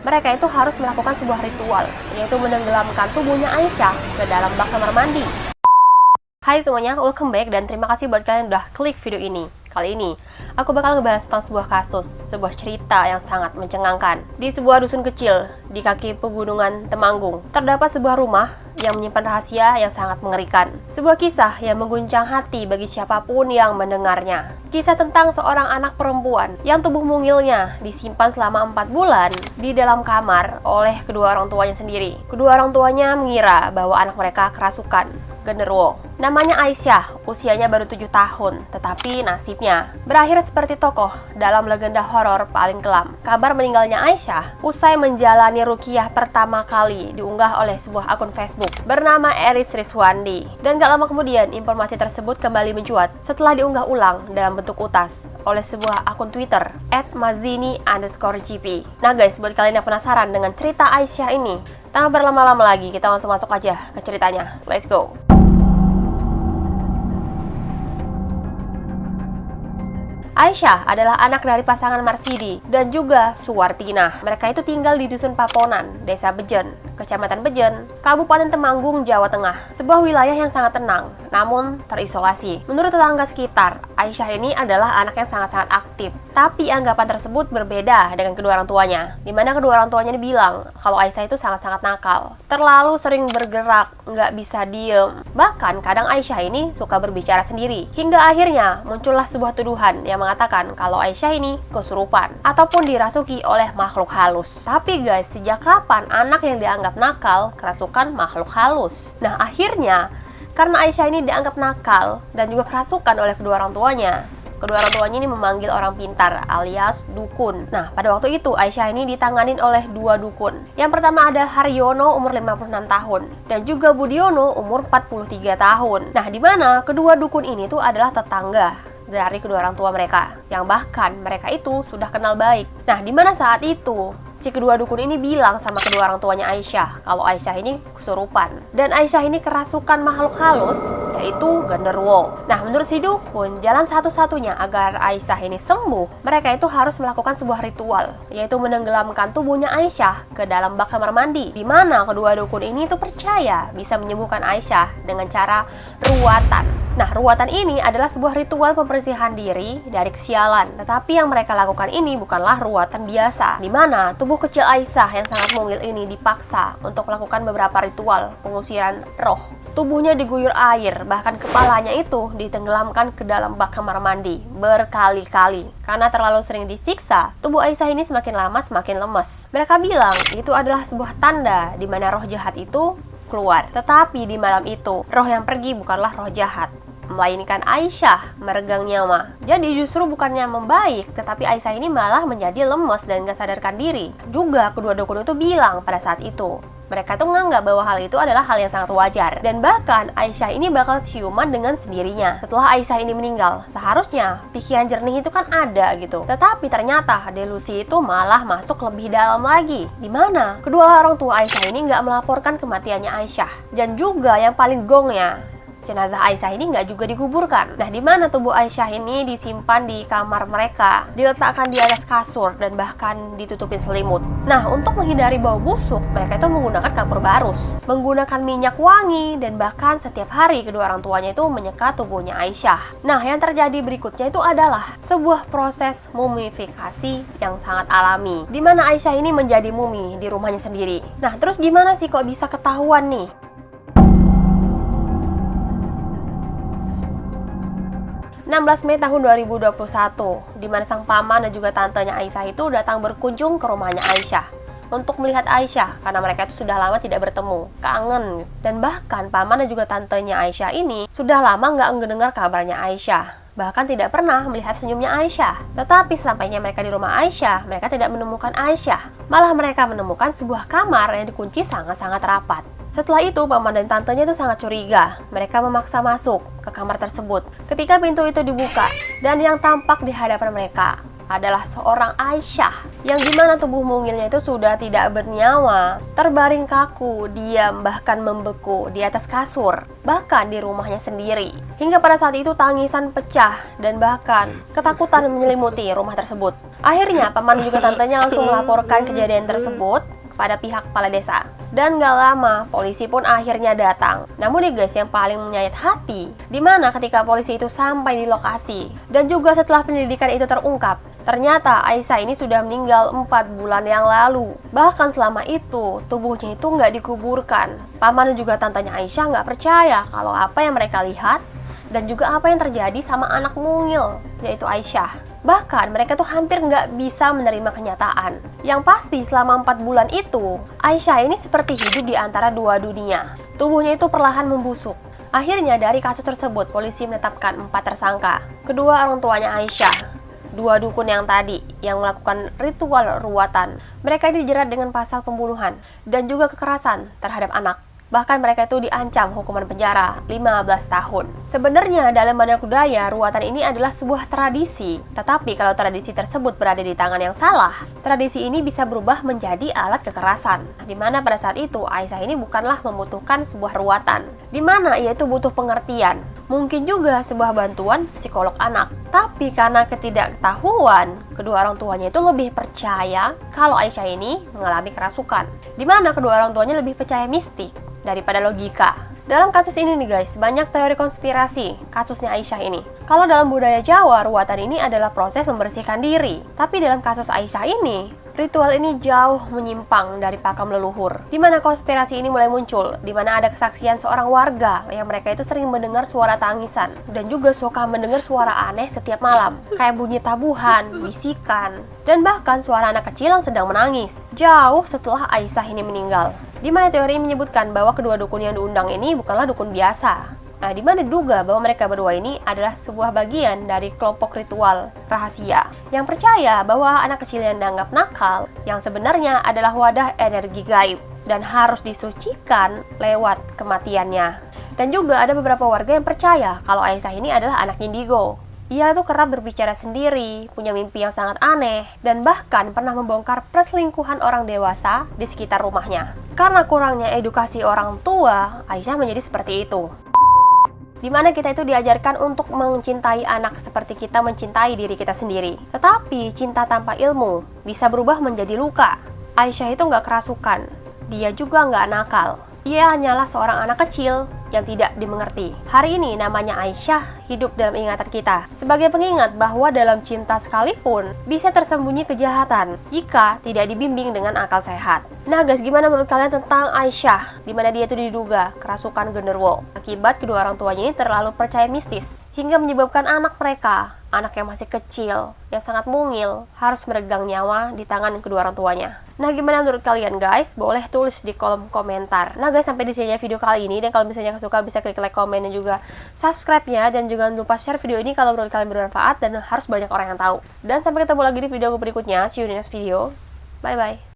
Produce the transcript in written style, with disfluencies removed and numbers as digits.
Mereka itu harus melakukan sebuah ritual, yaitu menenggelamkan tubuhnya Aisyah ke dalam bak kamar mandi. Hai semuanya, welcome back dan terima kasih buat kalian yang udah klik video ini. Kali ini, aku bakal ngebahas tentang sebuah kasus, sebuah cerita yang sangat mencengangkan. Di sebuah dusun kecil, di kaki pegunungan Temanggung, terdapat sebuah rumah yang menyimpan rahasia yang sangat mengerikan. Sebuah kisah yang mengguncang hati bagi siapapun yang mendengarnya. Kisah tentang seorang anak perempuan yang tubuh mungilnya disimpan selama 4 bulan di dalam kamar oleh kedua orang tuanya sendiri. Kedua orang tuanya mengira bahwa anak mereka kerasukan, genderuwo. Namanya Aisyah, usianya baru 7 tahun, tetapi nasibnya berakhir seperti tokoh dalam legenda horor paling kelam. Kabar meninggalnya Aisyah usai menjalani ruqyah pertama kali diunggah oleh sebuah akun Facebook bernama Eris Rizwandi. Dan gak lama kemudian informasi tersebut kembali mencuat setelah diunggah ulang dalam bentuk utas oleh sebuah akun Twitter @mazini_gp. Nah guys, buat kalian yang penasaran dengan cerita Aisyah ini, tanpa berlama-lama lagi, kita langsung masuk aja ke ceritanya. Let's go! Aisyah adalah anak dari pasangan Marsidi dan juga Suwartina. Mereka itu tinggal di Dusun Paponan, Desa Bejen, Kecamatan Bejen, Kabupaten Temanggung, Jawa Tengah. Sebuah wilayah yang sangat tenang, namun terisolasi. Menurut tetangga sekitar, Aisyah ini adalah anak yang sangat-sangat aktif. Tapi anggapan tersebut berbeda dengan kedua orang tuanya, di mana kedua orang tuanya bilang kalau Aisyah itu sangat-sangat nakal, terlalu sering bergerak, nggak bisa diem. Bahkan kadang Aisyah ini suka berbicara sendiri. Hingga akhirnya muncullah sebuah tuduhan yang mengatakan kalau Aisyah ini kesurupan ataupun dirasuki oleh makhluk halus. Tapi guys, sejak kapan anak yang dianggap nakal kerasukan makhluk halus? Nah akhirnya, karena Aisyah ini dianggap nakal dan juga kerasukan oleh kedua orang tuanya ini memanggil orang pintar alias dukun. Nah, pada waktu itu Aisyah ini ditanganin oleh dua dukun. Yang pertama ada Haryono umur 56 tahun dan juga Budiono umur 43 tahun. Nah, di mana kedua dukun ini tuh adalah tetangga dari kedua orang tua mereka, yang bahkan mereka itu sudah kenal baik. Nah, di mana saat itu si kedua dukun ini bilang sama kedua orang tuanya Aisyah kalau Aisyah ini kesurupan dan Aisyah ini kerasukan makhluk halus, yaitu genderuwo. Nah, menurut si dukun, jalan satu-satunya agar Aisyah ini sembuh, mereka itu harus melakukan sebuah ritual, yaitu menenggelamkan tubuhnya Aisyah ke dalam bak kamar mandi. Di mana kedua dukun ini itu percaya bisa menyembuhkan Aisyah dengan cara ruatan. Nah, ruatan ini adalah sebuah ritual pembersihan diri dari kesialan. Tetapi yang mereka lakukan ini bukanlah ruatan biasa, di mana tubuh kecil Aisyah yang sangat mungil ini dipaksa untuk melakukan beberapa ritual pengusiran roh. Tubuhnya diguyur air, bahkan kepalanya itu ditenggelamkan ke dalam bak kamar mandi berkali-kali. Karena terlalu sering disiksa, tubuh Aisyah ini semakin lama semakin lemes. Mereka bilang itu adalah sebuah tanda di mana roh jahat itu keluar. Tetapi di malam itu, roh yang pergi bukanlah roh jahat, melainkan Aisyah meregang nyawa. Jadi justru bukannya membaik, tetapi Aisyah ini malah menjadi lemes dan gak sadarkan diri. Juga kedua dukun itu bilang pada saat itu, mereka tuh nganggap bahwa hal itu adalah hal yang sangat wajar. Dan bahkan Aisyah ini bakal siuman dengan sendirinya. Setelah Aisyah ini meninggal, seharusnya pikiran jernih itu kan ada gitu. Tetapi ternyata delusi itu malah masuk lebih dalam lagi. Dimana kedua orang tua Aisyah ini nggak melaporkan kematiannya Aisyah. Dan juga yang paling gongnya, jenazah Aisyah ini nggak juga dikuburkan. Nah, di mana tubuh Aisyah ini disimpan di kamar mereka, diletakkan di atas kasur dan bahkan ditutupin selimut. Nah, untuk menghindari bau busuk, mereka itu menggunakan kapur barus, menggunakan minyak wangi, dan bahkan setiap hari kedua orang tuanya itu menyeka tubuhnya Aisyah. Nah, yang terjadi berikutnya itu adalah sebuah proses mumifikasi yang sangat alami, di mana Aisyah ini menjadi mumi di rumahnya sendiri. Nah, terus gimana sih kok bisa ketahuan nih? 16 Mei tahun 2021, di mana sang paman dan juga tantenya Aisyah itu datang berkunjung ke rumahnya Aisyah untuk melihat Aisyah karena mereka itu sudah lama tidak bertemu, kangen. Dan bahkan paman dan juga tantenya Aisyah ini sudah lama nggak mendengar kabarnya Aisyah, bahkan tidak pernah melihat senyumnya Aisyah. Tetapi sampainya mereka di rumah Aisyah, mereka tidak menemukan Aisyah. Malah mereka menemukan sebuah kamar yang dikunci sangat-sangat rapat. Setelah itu, paman dan tantenya itu sangat curiga. Mereka memaksa masuk ke kamar tersebut. Ketika pintu itu dibuka, dan yang tampak di hadapan mereka adalah seorang Aisyah, yang dimana tubuh mungilnya itu sudah tidak bernyawa, terbaring kaku, diam, bahkan membeku di atas kasur, bahkan di rumahnya sendiri. Hingga pada saat itu tangisan pecah dan bahkan ketakutan menyelimuti rumah tersebut. Akhirnya paman juga tantenya langsung melaporkan kejadian tersebut pada pihak kepala desa. Dan gak lama, polisi pun akhirnya datang. Namun nih guys, yang paling menyayat hati, dimana ketika polisi itu sampai di lokasi, dan juga setelah penyelidikan itu terungkap, ternyata Aisyah ini sudah meninggal 4 bulan yang lalu. Bahkan selama itu, tubuhnya itu nggak dikuburkan. Paman dan juga tantenya Aisyah nggak percaya kalau apa yang mereka lihat, dan juga apa yang terjadi sama anak mungil, yaitu Aisyah. Bahkan mereka tuh hampir nggak bisa menerima kenyataan. Yang pasti selama 4 bulan itu, Aisyah ini seperti hidup di antara dua dunia. Tubuhnya itu perlahan membusuk. Akhirnya dari kasus tersebut, polisi menetapkan 4 tersangka. Kedua orang tuanya Aisyah, 2 dukun yang tadi yang melakukan ritual ruatan. Mereka ini dijerat dengan pasal pembunuhan dan juga kekerasan terhadap anak. Bahkan mereka itu diancam hukuman penjara 15 tahun. Sebenarnya dalam banyak budaya, ruatan ini adalah sebuah tradisi. Tetapi kalau tradisi tersebut berada di tangan yang salah, tradisi ini bisa berubah menjadi alat kekerasan. Dimana pada saat itu Aisyah ini bukanlah membutuhkan sebuah ruatan, dimana ia itu butuh pengertian. Mungkin juga sebuah bantuan psikolog anak. Tapi karena ketidaktahuan, kedua orang tuanya itu lebih percaya kalau Aisyah ini mengalami kerasukan. Dimana kedua orang tuanya lebih percaya mistik daripada logika. Dalam kasus ini nih guys, banyak teori konspirasi kasusnya Aisyah ini. Kalau dalam budaya Jawa, ruatan ini adalah proses membersihkan diri. Tapi dalam kasus Aisyah ini, ritual ini jauh menyimpang dari pakam leluhur. Di mana konspirasi ini mulai muncul, di mana ada kesaksian seorang warga yang mereka itu sering mendengar suara tangisan dan juga suka mendengar suara aneh setiap malam, kayak bunyi tabuhan, bisikan, dan bahkan suara anak kecil yang sedang menangis jauh setelah Aisyah ini meninggal. Di mana teori menyebutkan bahwa kedua dukun yang diundang ini bukanlah dukun biasa. Nah, di mana diduga bahwa mereka berdua ini adalah sebuah bagian dari kelompok ritual rahasia yang percaya bahwa anak kecil yang dianggap nakal yang sebenarnya adalah wadah energi gaib dan harus disucikan lewat kematiannya. Dan juga ada beberapa warga yang percaya kalau Aisyah ini adalah anak indigo. Ia tuh kerap berbicara sendiri, punya mimpi yang sangat aneh, dan bahkan pernah membongkar perselingkuhan orang dewasa di sekitar rumahnya. Karena kurangnya edukasi orang tua, Aisyah menjadi seperti itu. Dimana kita itu diajarkan untuk mencintai anak seperti kita mencintai diri kita sendiri. Tetapi cinta tanpa ilmu bisa berubah menjadi luka. Aisyah itu nggak kerasukan, dia juga nggak nakal. Ia hanyalah seorang anak kecil yang tidak dimengerti. Hari ini namanya Aisyah hidup dalam ingatan kita sebagai pengingat bahwa dalam cinta sekalipun bisa tersembunyi kejahatan jika tidak dibimbing dengan akal sehat. Nah guys, gimana menurut kalian tentang Aisyah, di mana dia itu diduga kerasukan genderuwo akibat kedua orang tuanya ini terlalu percaya mistis hingga menyebabkan anak mereka, anak yang masih kecil, yang sangat mungil, harus meregang nyawa di tangan kedua orang tuanya. Nah, gimana menurut kalian guys? Boleh tulis di kolom komentar. Nah guys, sampai di sini video kali ini. Dan kalau misalnya suka, bisa klik like, komen, dan juga subscribe-nya. Dan juga jangan lupa share video ini kalau menurut kalian bermanfaat dan harus banyak orang yang tahu. Dan sampai ketemu lagi di video berikutnya. See you in the next video. Bye-bye.